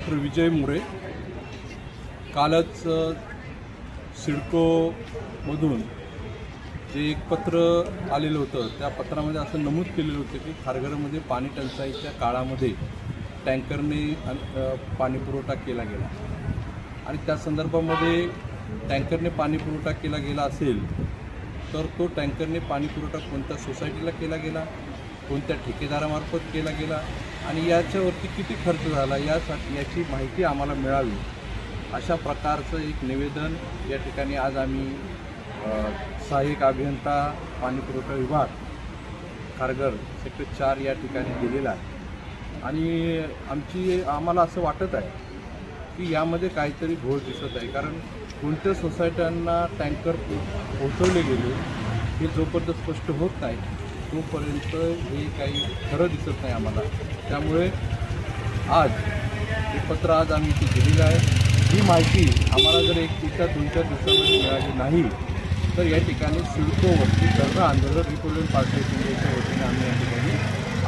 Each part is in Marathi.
डॉक्टर विजय मोरे। कालच सिडकोमधून जे एक पत्र आलेलं होतं त्या पत्रामध्ये असं नमूद केलेलं होतं की खारघरमध्ये पाणी टंचाईच्या काळामध्ये टँकरने पाणी पुरवठा केला गेला आणि त्या संदर्भामध्ये टँकरने पाणी पुरवठा केला गेला असेल तर तो टँकरने पाणी पुरवठा कोणत्या सोसायटीला केला गेला, कोणत्या ठेकेदारामार्फत केला गेला आणि याच्यावरती किती खर्च झाला याची माहिती आम्हाला मिळावी अशा प्रकारचं एक निवेदन या ठिकाणी आज आम्ही सहाय्यक अभियंता पाणी पुरवठा विभाग खारघर सेक्टर 4 या ठिकाणी दिलेला आहे आणि आम्हाला असं वाटत आहे की यामध्ये काहीतरी घोळ दिसत आहे। कारण कोणत्या सोसायट्यांना टँकर पोहोचवले गेले हे जोपर्यंत स्पष्ट होत नाही तोपर्यंत हे काही खरं दिसत नाही आम्हाला। त्यामुळे आज हे पत्र आज आम्ही इथे दिलेलं आहे। ही माहिती आम्हाला जर एका 2-4 दिवसामध्ये मिळाली नाही तर या ठिकाणी सिडकोवरती धरणं आंदोलन रिपब्लिकन पार्टी ऑफ इंडियाच्या वतीने आम्ही या ठिकाणी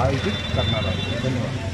आयोजित करणार आहोत। धन्यवाद।